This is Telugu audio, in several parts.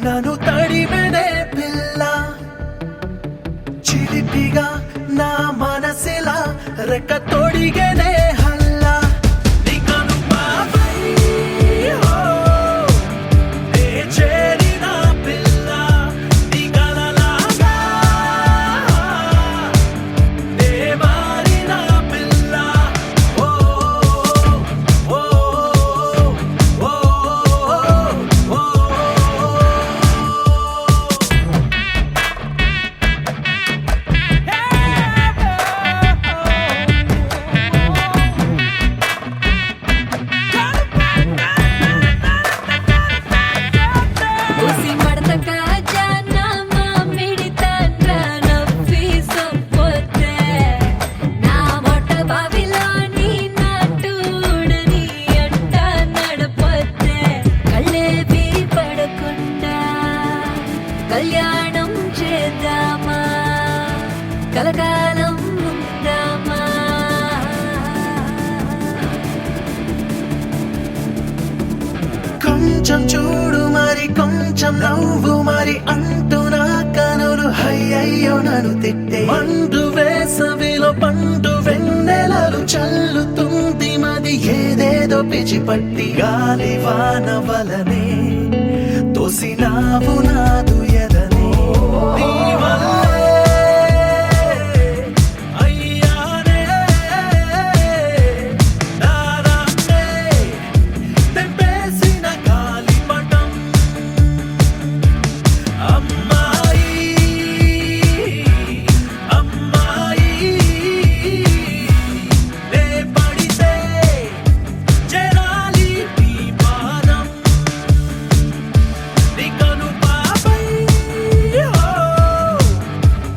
నన్ను తడిమెనే పిల్ల చిలిపిగా నా మనసిలా రెక్క తొడిగేనే హల్లా నీకను బాబై నే చేరిన పిల్ల నీ కలలాగా నే మారిన పిల్ల ఓ ఓ ఓ ఓ ఉసి మడతక జానా మామిడి తండ్ర నవ్వి సొప్పొతే నా మొట్ట బావిలోని నాటుడని అట్ట నడపొతే కళ్ళే పడకుండా కళ్యాణం చేద్దామా కలకాలం ఉందామా కొంచెం చూడు మరి కొంచెం నవ్వు మరి అంటూ నా కనులు అయ్యయ్యో నన్ను తిట్టే మండు వేసవిలో పండు వెన్నెలలు చల్లుతుంది మది ఏదేదో పిచ్చిపట్టి గాలి వాన వలనే తోసినావు నాదు ఎదనే నీ వల్లే అయ్యానే నారాన్నే తెంపేసిన గాలిపటం అమ్మాయి అమ్మాయి నే పడితే చేరాలి నీ పాదం నీకను బాబై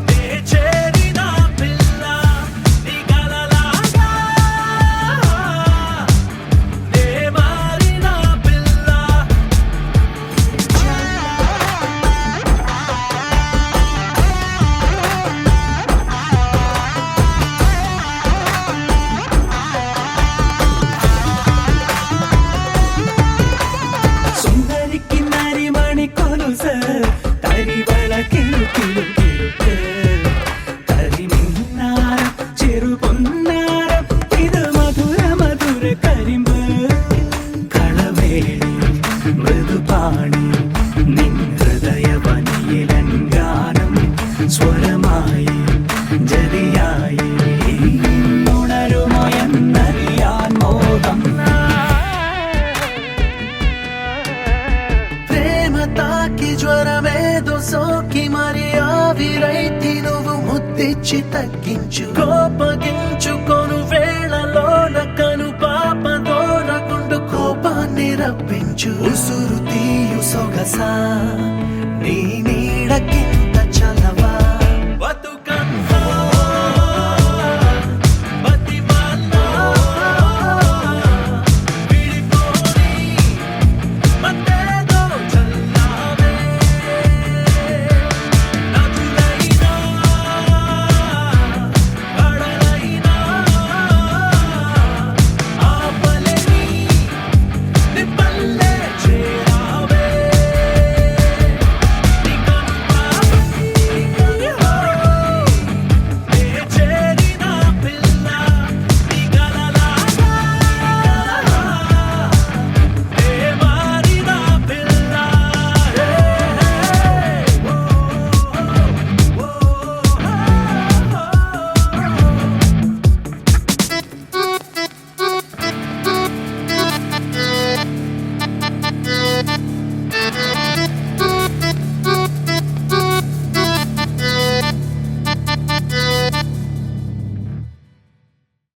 నే చేరిన పిల్ల నీ కలలాగా నే మారిన పిల్ల సుందరికి నరిమణి కొలుస తరివళ కిలు కిలు కిలుకే కరిమిన్నార చెరు పొన్నార ఇది మధుర మధుర కరింబు കളവേണി മൃദുപാണി നിൻ ഹൃദയവനിയിലങ്കാനം സ്വരമായി ജതിയായി ഉണരുമോ എന്നറിയാൻ മോഹം ప్రేమ తాకి జ్వరమేదో సోకి మరి ఆవిరైతి నువ్వు ముద్దిచ్చి తగ్గించు కోపగించుకొను వేళలోన కను పాపదోన గుండు కోపాన్ని రప్పించు ఉసురు తీయు సొగసా నీ నీడకి